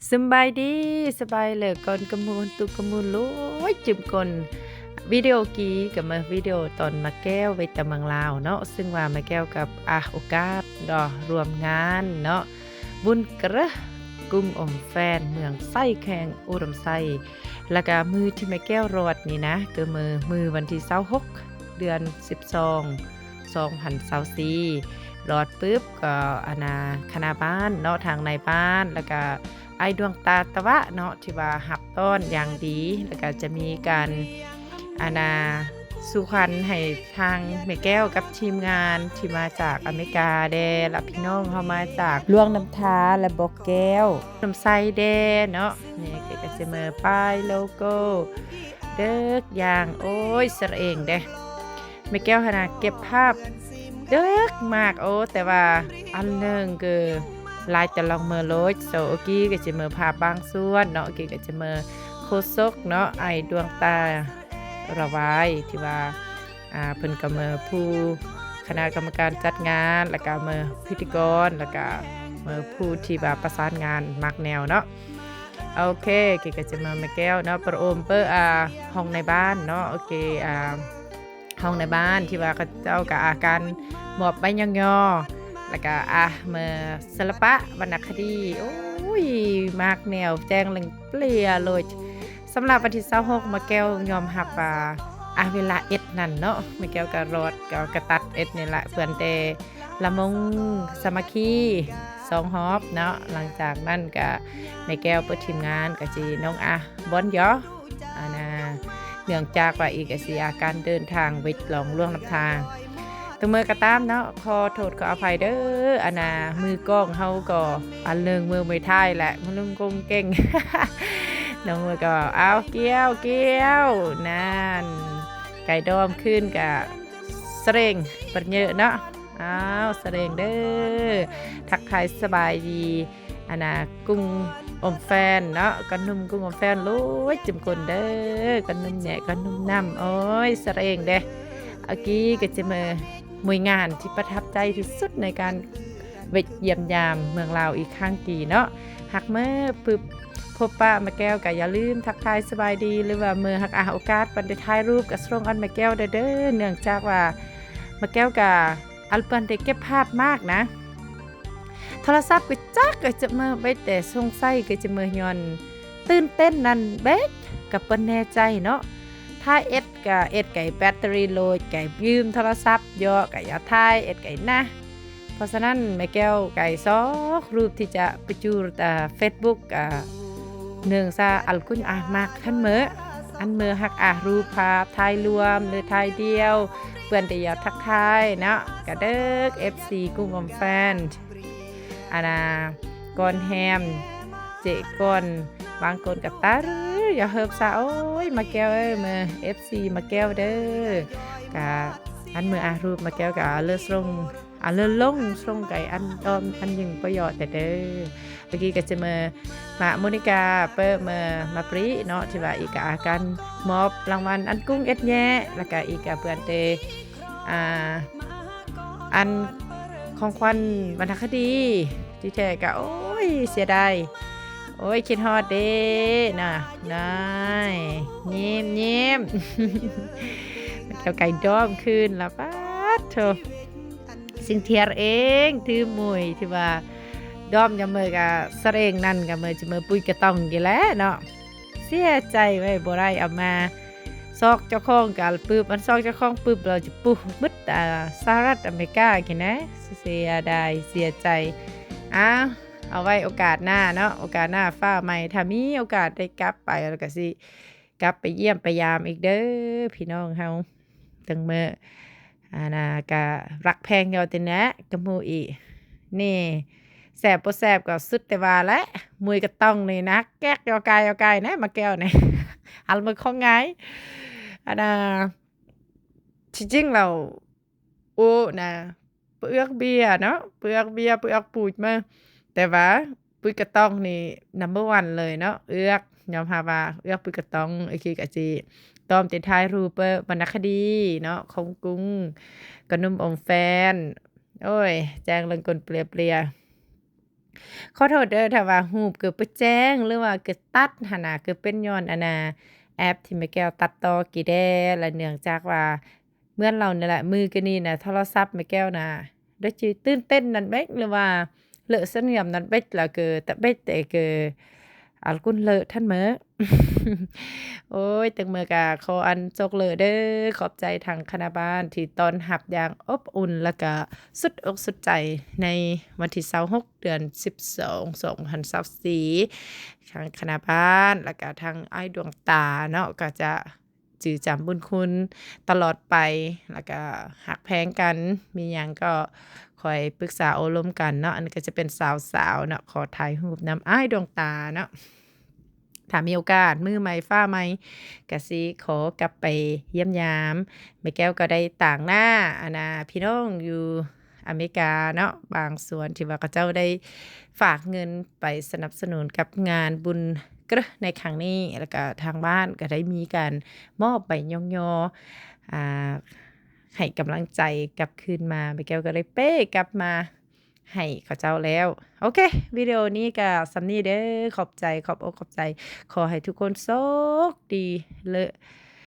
สำบายดีสบายเลยก่อนกระมูลตุกกระมูลโลยจิมกลวิดีโอกี้กับมาวิดีโอตอนมาแก้วไว้แต่เมืองลาวเนาะซึ่งว่ามาแก้วกับโอกาสดอรวมงานเนาะบุญกระกุมอมแฟนเมืองไส้แข่งอุดมไส้แล้วก็มือที่แม่แก้วรอดนี่นะคือมือวันที่26เดือน12 2024รอดปุ๊บก็คณะบ้านเนาะทางในบ้านแล้วก็ไอดวงตาตะวะเนาะที่ว่าหับต้อนอย่างดีแล้วก็จะมีการสุขวัญให้ทางแม่แก้วกับทีมงานที่มาจากอเมริกาแดและพี่น้องเขามาจากล่วงน้ำทาและบอกแก้วน้ำไซแดเนาะนี่ก็จะเมอป้ายโลโก้เด็กอย่างโอ้ยเสรเองเด้แม่แก้วขนาดเก็บภาพเด็กมากโอ้แต่ว่าอันหนึ่งคือลายจะลองเมอโลดโซโอกี้ก็จะเมอภาพบางส่วนเนาะโอกี้ก็จะเมอโคซกเนาะไอดวงตาระวายที่ว่าเพิ่นก็เมอผู้คณะกรรมการจัดงานแล้วก็เมอพิธีกรแล้วก็เมอผู้ที่ว่าประสานงานมักแนวเนาะโอเคก็จะมาแม่แก้วเนาะประโอมเปห้องในบ้านเนาะโอเคห้องในบ้านที่ว่าเขาเจ้ากับอาการหมอบใบยอแล้วก็เมื่อศิลปะวรรณคดีโอ้ยมากแนวแจ้งเรื่องเปลี่ยเลยสำหรับวันที่26มาแก้วยอมรับว่าเวลาเอ็ดนั่นเนาะมาแก้วก็รอดก็กระตัดเอ็ดนี่แหละเพื่อนแต่ละมงสามัคคี2ฮอบเนาะหลังจากนั้นก็แม่แก้วเปิดทีมงานก็สิน้องบอนยอเนื่องจากว่าอีกเสียการเดินทางไปลองล่วงน้ำทางตัวมือกระตามเนาะขอโทษขออภัยเด้อมือกล้องเฮาก็มือไม่ท้ายแหละมันลุงกงเก่ง น้องมือก็เอาเกี้ยวนั่นไก่ดอมขึ้นกับเสรงปัญเยอะเนาะเอาเสรงเด้อทักทายสบายดีกุ้งอมแฟนเนาะกันนุ่มกุ้งอมแฟนรู้จุ่มคนเด้อกันนุ่มแหน่กันนุ่มน้ำโอ้ยเสรงเด้อกี้ก็จะมามวยงานที่ประทับใจที่สุดในการเยี่ยมยามเมืองลาวอีกครั้งกี่เนาะหักเมื่อปึ๊บพบป้ามาแก้วก็อย่าลืมทักทายสบายดีหรือว่าเมื่อหักโอกาสปันได้ถ่ายรูปกับส่งอันมาแก้วเด้อเนื่องจากว่ามาแก้วกับอัลเปินได้เก็บภาพมากนะโทรศัพท์ก็จักก็จะมาไปแต่สงสัยก็จะมาย้อนตื่นเต้นนั่นเบ็ดกับเปิ้นแน่ใจเนาะถ้าเอ็ดไก่แบตเตอรี่โลดไก่ยืมโทรศัพท์ย่อไก่ยาทายเอ็ดไก่นะเพราะฉะนั้นแม่แก้วไก่ซอกรูปที่จะไปจูFacebook เนื่องซาอัลกุนมากท่านเมื่ออันเมื่อหักรูปภาพถ่ายรวมหรือถ่ายเดียวเพื่อนได้ยอดทักทายเนาะกระเดิก FC กุ้งอมแฟนก่อนแฮมเจก่อนบางคนกับตาอย่าเฮิบซาโอ้ยมาแก้วมือ FC มาแก้วเด้อกะอันมือรูปมาแก้วกะเลือดส่งเลือดลงส่งไก่อันดอมอันยิงประโยชน์แต่เด้อเมื่อกี้ก็จะมาโมนิกาเปิดมาปรีเนาะที่ว่าอีกการมอบรางวัลอันกุ้งเอ็ดแย่แล้วก็อีกเพื่อนเตอันของควันวรรณคดีที่แท้ก็โอ้ยเสียดายโอ้ยคิดฮอดเด้น่ะนายยิ้มเจ้าไก่ดอมขึ้นแล้วป๊าดโธสิ่งเทียรเองถือมวยที่ว่าดอมจะมือกับเสรงนั่นกับมือจะมือปุยกระตองอยู่แล้วเนาะเสียใจไว้บ่ได้เอามาซอกเจ้าของกันปึ๊บมันซอกเจ้าของปึ๊บเราจะปุ๊บบึดสหรัฐอเมริกากินนะเสียดายเสียใจเอาไว้โอกาสหน้าเนาะโอกาสหน้าฟ้าใหม่ถ้ามีโอกาสได้กลับไปแล้วก็สิกลับไปเยี่ยมไปยามอีกเด้อพี่น้องเฮาตั้งมื้ก็รักแพงเยาตินะกับหมู่อีนี่แสบบ่แสบก็สุดแต่ว่าและมวยก็ต้องนี่นะแก๊กยอกายนะมาแก้วนี่อันมันของไงที่จริงเราโอ้เปลือกเบียร์เนาะเปลือกปูดมาแต่ว่าปุยกระต้องนี่ number 1เลยเนาะเอือกยอมรับว่าเอือกปุยกระต้องโอเคก็สิตอมติดท้ายรูปวรรณคดีเนาะของกุ้งกระนุ่มอมแฟนโอ้ยแจ้งเรื่องคนเปลี่ย ขอโทษเด้อถ้าว่ารูปเกิดไปแจ้งหรือว่าเกิดตัดหั้นน่ะเกิดเป็นย้อนอันน่ะแอปที่แม่แก้วตัดต่อกี่แด้และเนื่องจากว่าเหมือนเรานี่แหละมือก็นี่น่ะโทรศัพท์แม่แก้วน่ะด้วยจิตื่นเต้นนั่นเบกหรือว่าเลอะสะเนียมนั่นเบกlà tạm bích tại cũng lợ thân mớ โอ๊ยตึงมื้อก็ขออันจกเลยเด้อขอบใจทางคณะบ้านที่ต้อนรับอย่างอบอุ่นแล้วก็สุดอกสุดใจในวันที่26เดือน12 2024ทางคณะบ้านแล้วก็ทางอ้ายดวงตาเนาะก็จะจือจำบุญคุณตลอดไปแล้วก็ฮักแพงกันมีหยังก็คอยปรึกษาโอ้ล้มกันเนาะอันนี้ก็จะเป็นสาวๆเนาะขอถ่ายรูปนำอ้ายดวงตาเนาะ ถ้ามีโอกาสมือใหม่ฟ้าใหม่ก็สิขอกลับไปเยี่ยมยามแม่แก้วก็ได้ต่างหน้าอาณาพี่น้องอยู่อเมริกาเนาะบางส่วนที่ว่าเขาเจ้าได้ฝากเงินไปสนับสนุนกับงานบุญกระในครั้งนี้แล้วก็ทางบ้านก็ได้มีการมอบใบย่อๆให้กำลังใจกลับคืนมาแม่แก้วก็ได้เป้กลับมาให้เขาเจ้าแล้วโอเควิดีโอนี้ก็ส่ำนี้เด้อขอบใจขอบอกขอบใจ ขอให้ทุกคนโชคดีเลอะ